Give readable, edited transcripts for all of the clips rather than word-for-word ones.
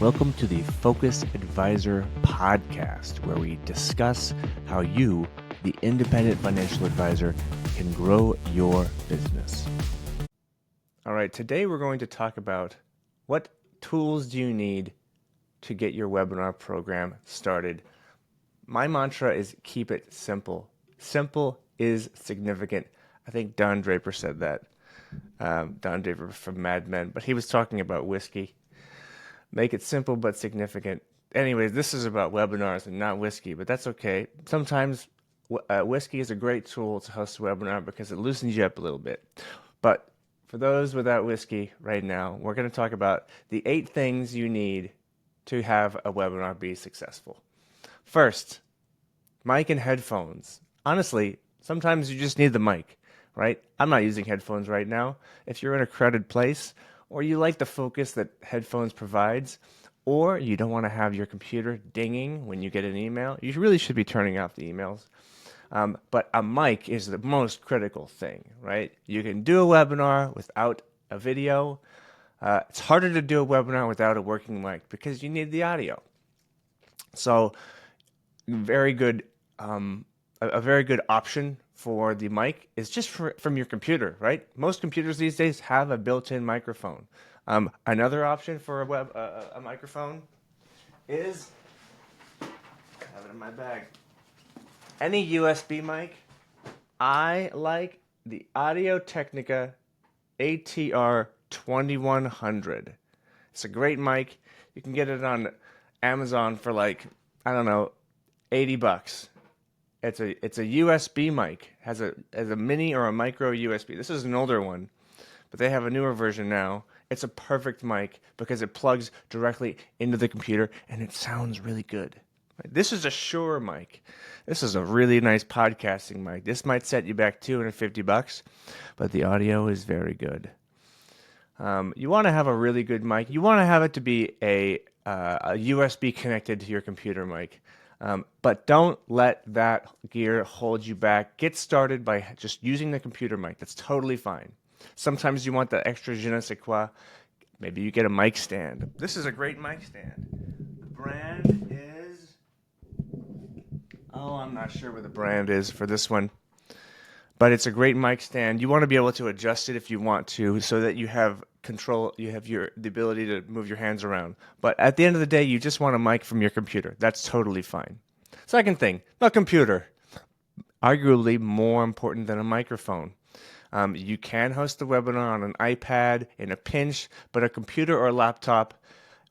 Welcome to the Focus Advisor podcast, where we discuss how you, the independent financial advisor, can grow your business. All right, today we're going to talk about what tools do you need to get your webinar program started. My mantra is keep it simple. Simple is significant. I think Don Draper said that. Don Draper from Mad Men, but he was talking about whiskey. Make it simple but significant. Anyways, this is about webinars and not whiskey, but that's okay. Sometimes whiskey is a great tool to host a webinar because it loosens you up a little bit. But for those without whiskey right now, we're going to talk about the 8 things you need to have a webinar be successful. First, mic and headphones. Honestly, sometimes you just need the mic, right? I'm not using headphones right now. If you're in a crowded place, or you like the focus that headphones provides, or you don't want to have your computer dinging when you get an email, you really should be turning off the emails. But a mic is the most critical thing, right? You can do a webinar without a video. It's harder to do a webinar without a working mic because you need the audio. So, very good, a very good option for the mic is just from your computer, right? Most computers these days have a built-in microphone. Another option for a microphone is, I have it in my bag, any USB mic. I like the Audio-Technica ATR 2100. It's a great mic. You can get it on Amazon for like, I don't know, $80. It's a USB mic. Has a mini or a micro USB. This is an older one, but they have a newer version now. It's a perfect mic because it plugs directly into the computer and it sounds really good. This is a Shure mic. This is a really nice podcasting mic. This might set you back $250, but the audio is very good. You want to have a really good mic. You want to have it to be a USB connected to your computer mic. But don't let that gear hold you back. Get started by just using the computer mic. That's totally fine. Sometimes you want the extra je ne sais quoi. Maybe you get a mic stand. This is a great mic stand. The brand is... I'm not sure what the brand is for this one. But it's a great mic stand. You want to be able to adjust it if you want to so that you have control, you have the ability to move your hands around. But at the end of the day, you just want a mic from your computer. That's totally fine. Second thing, a computer. Arguably more important than a microphone. You can host the webinar on an iPad in a pinch, but a computer or a laptop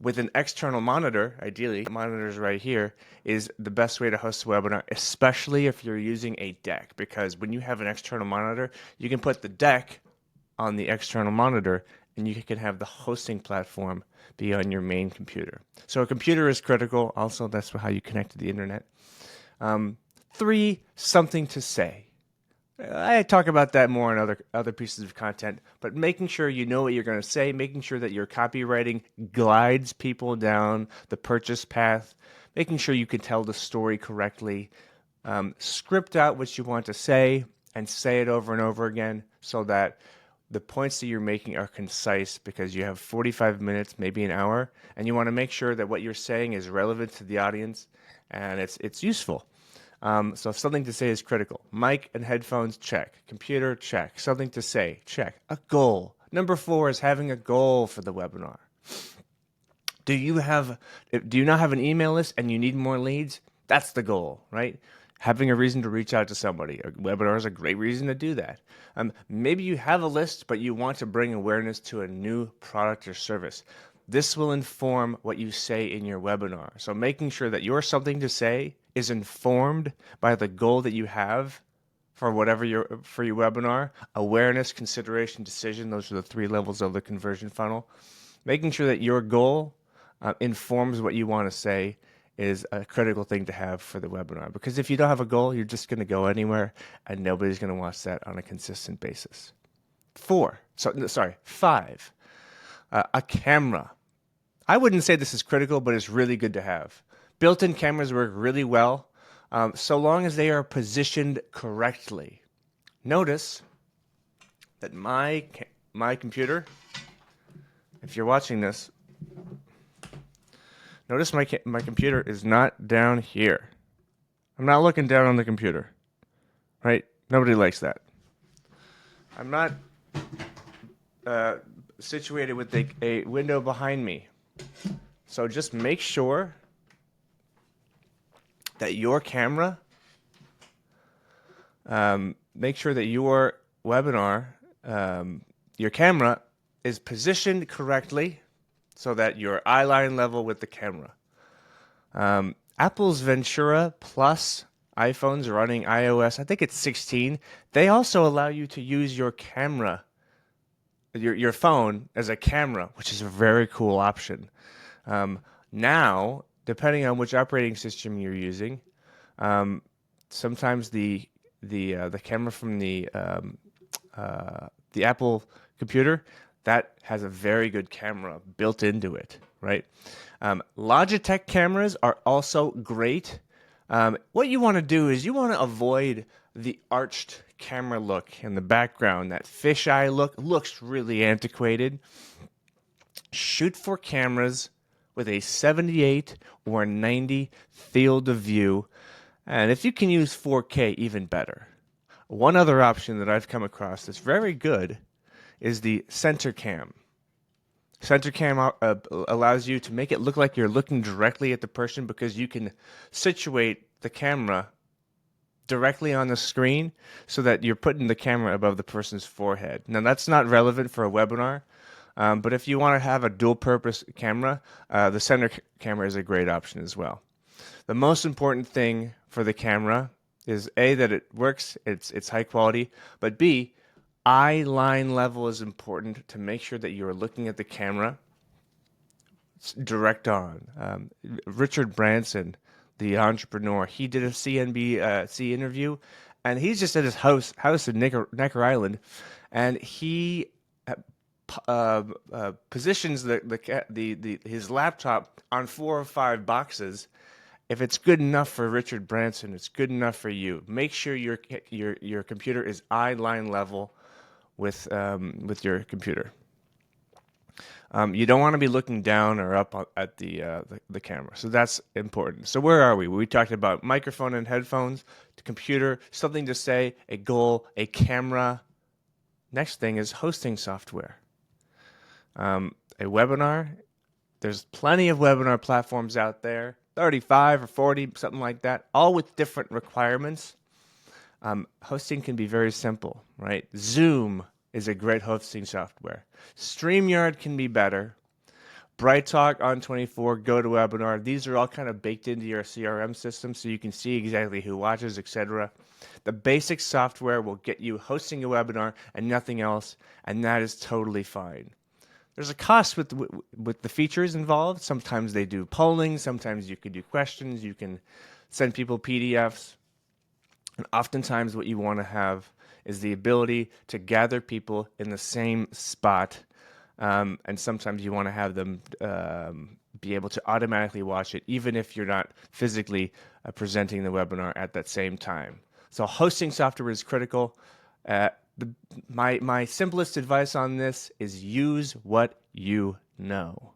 with an external monitor, ideally, monitors right here, is the best way to host a webinar, especially if you're using a deck. Because when you have an external monitor, you can put the deck on the external monitor, and you can have the hosting platform be on your main computer. So a computer is critical. Also, that's how you connect to the internet. 3, something to say. I talk about that more in other pieces of content, but making sure you know what you're going to say, making sure that your copywriting guides people down the purchase path, making sure you can tell the story correctly, script out what you want to say and say it over and over again so that the points that you're making are concise because you have 45 minutes, maybe an hour, and you want to make sure that what you're saying is relevant to the audience and it's useful. So something to say is critical. Mic and headphones, check. Computer, check. Something to say, check. A goal. Number 4 is having a goal for the webinar. Do you not have an email list and you need more leads? That's the goal, right? Having a reason to reach out to somebody. A webinar is a great reason to do that. Maybe you have a list, but you want to bring awareness to a new product or service. This will inform what you say in your webinar. So making sure that your something to say is informed by the goal that you have for for your webinar. Awareness, consideration, decision. Those are the 3 levels of the conversion funnel. Making sure that your goal informs what you want to say is a critical thing to have for the webinar. Because if you don't have a goal, you're just going to go anywhere and nobody's going to watch that on a consistent basis. 5. A camera. I wouldn't say this is critical, but it's really good to have. Built-in cameras work really well, so long as they are positioned correctly. Notice that my computer, if you're watching this, Notice my computer is not down here. I'm not looking down on the computer, right? Nobody likes that. I'm not situated with a window behind me. So just make sure that your camera, make sure that your webinar, your camera is positioned correctly so that you're eye line level with the camera. Apple's Ventura Plus iPhones running iOS, I think it's 16, they also allow you to use your camera, your phone as a camera, which is a very cool option. Now, depending on which operating system you're using, sometimes the camera from the Apple computer that has a very good camera built into it, right? Logitech cameras are also great. What you want to do is you want to avoid the arched camera look in the background. That fisheye look looks really antiquated. Shoot for cameras with a 78 or 90 field of view. And if you can use 4K, even better. One other option that I've come across that's very good is the center cam. Center cam allows you to make it look like you're looking directly at the person because you can situate the camera directly on the screen so that you're putting the camera above the person's forehead. Now, that's not relevant for a webinar, but if you want to have a dual-purpose camera, the center camera is a great option as well. The most important thing for the camera is A, that it works, it's high quality, but B, eye line level is important to make sure that you're looking at the camera direct on. Richard Branson, the entrepreneur, he did a CNBC interview, and he's just at his house in Necker Island, and he positions his laptop on 4 or 5 boxes. If it's good enough for Richard Branson, it's good enough for you. Make sure your computer is eye line level with your computer. You don't want to be looking down or up at the camera. So that's important. So where are we? We talked about microphone and headphones, the computer, something to say, a goal, a camera. Next thing is hosting software. A webinar. There's plenty of webinar platforms out there, 35 or 40, something like that, all with different requirements. Hosting can be very simple, right? Zoom is a great hosting software. StreamYard can be better. BrightTalk, On24, GoToWebinar, these are all kind of baked into your CRM system so you can see exactly who watches, etc. The basic software will get you hosting a webinar and nothing else, and that is totally fine. There's a cost with the features involved. Sometimes they do polling, sometimes you can do questions, you can send people PDFs. And oftentimes what you want to have is the ability to gather people in the same spot. And sometimes you want to have them be able to automatically watch it, even if you're not physically presenting the webinar at that same time. So hosting software is critical. My simplest advice on this is use what you know.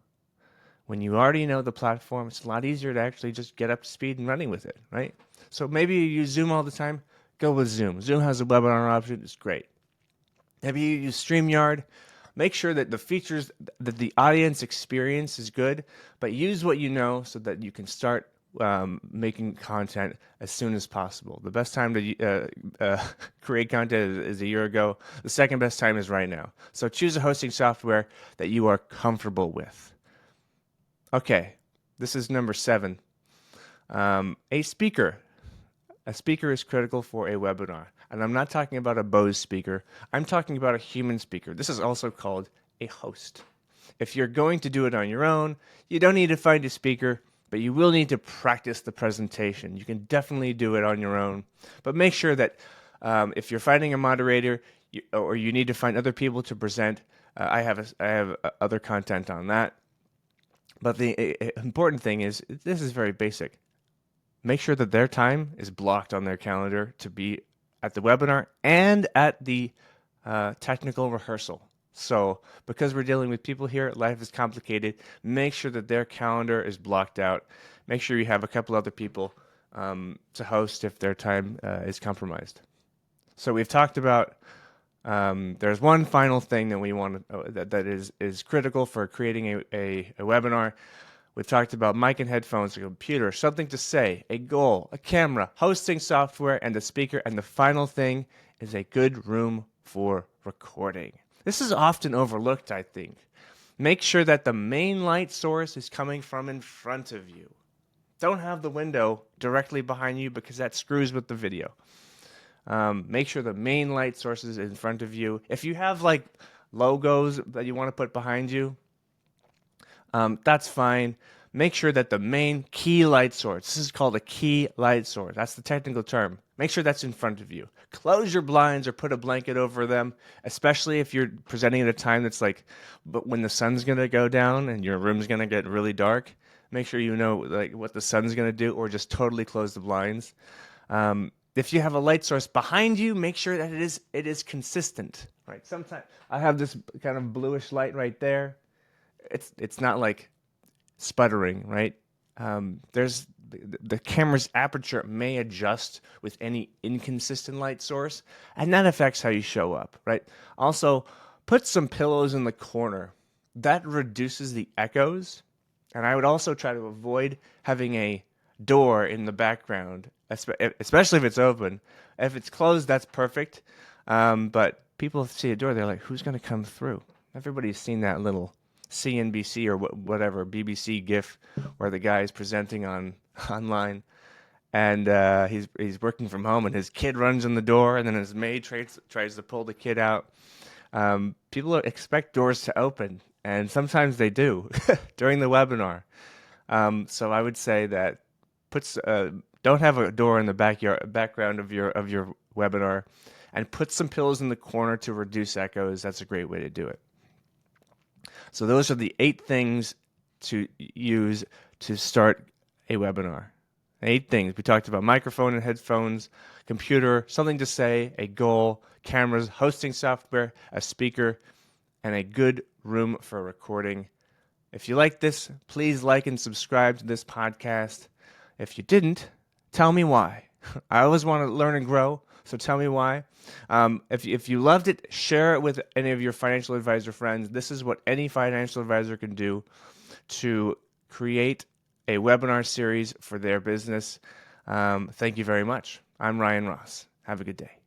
When you already know the platform, it's a lot easier to actually just get up to speed and running with it, right? So maybe you use Zoom all the time, go with Zoom. Zoom has a webinar option, it's great. Maybe you use StreamYard. Make sure that the features, that the audience experience is good, but use what you know so that you can start making content as soon as possible. The best time to create content is a year ago. The second best time is right now. So choose a hosting software that you are comfortable with. Okay, this is number 7. A speaker. A speaker is critical for a webinar. And I'm not talking about a Bose speaker. I'm talking about a human speaker. This is also called a host. If you're going to do it on your own, you don't need to find a speaker, but you will need to practice the presentation. You can definitely do it on your own. But make sure that if you're finding a moderator or you need to find other people to present, I have other content on that. But the important thing is, this is very basic. Make sure that their time is blocked on their calendar to be at the webinar and at the technical rehearsal. So because we're dealing with people here, life is complicated. Make sure that their calendar is blocked out. Make sure you have a couple other people to host if their time is compromised. So we've talked about there's one final thing that we want that is critical for creating a webinar. We've talked about mic and headphones, a computer, something to say, a goal, a camera, hosting software, and a speaker. And the final thing is a good room for recording. This is often overlooked, I think. Make sure that the main light source is coming from in front of you. Don't have the window directly behind you because that screws with the video. Make sure the main light source is in front of you. If you have like logos that you want to put behind you, that's fine. Make sure that the main key light source, this is called a key light source. That's the technical term. Make sure that's in front of you. Close your blinds or put a blanket over them, especially if you're presenting at a time that's like, but when the sun's going to go down and your room's going to get really dark, make sure you know like what the sun's going to do, or just totally close the blinds. If you have a light source behind you, make sure that it is consistent. Right. Sometimes I have this kind of bluish light right there. It's not like sputtering, right? There's the camera's aperture may adjust with any inconsistent light source, and that affects how you show up, right? Also, put some pillows in the corner. That reduces the echoes, and I would also try to avoid having a door in the background, especially if it's open. If it's closed, that's perfect, but people see a door, they're like, who's going to come through? Everybody's seen that little CNBC or whatever BBC GIF where the guy is presenting online, and he's working from home, and his kid runs in the door, and then his maid tries to pull the kid out. People expect doors to open, and sometimes they do during the webinar. So I would say that don't have a door in the background of your webinar, and put some pillows in the corner to reduce echoes. That's a great way to do it. So those are the 8 things to use to start a webinar. 8 things. We talked about microphone and headphones, computer, something to say, a goal, cameras, hosting software, a speaker, and a good room for recording. If you like this, please like and subscribe to this podcast. If you didn't, tell me why. I always want to learn and grow, so tell me why. If you loved it, share it with any of your financial advisor friends. This is what any financial advisor can do to create a webinar series for their business. Thank you very much. I'm Ryan Ross. Have a good day.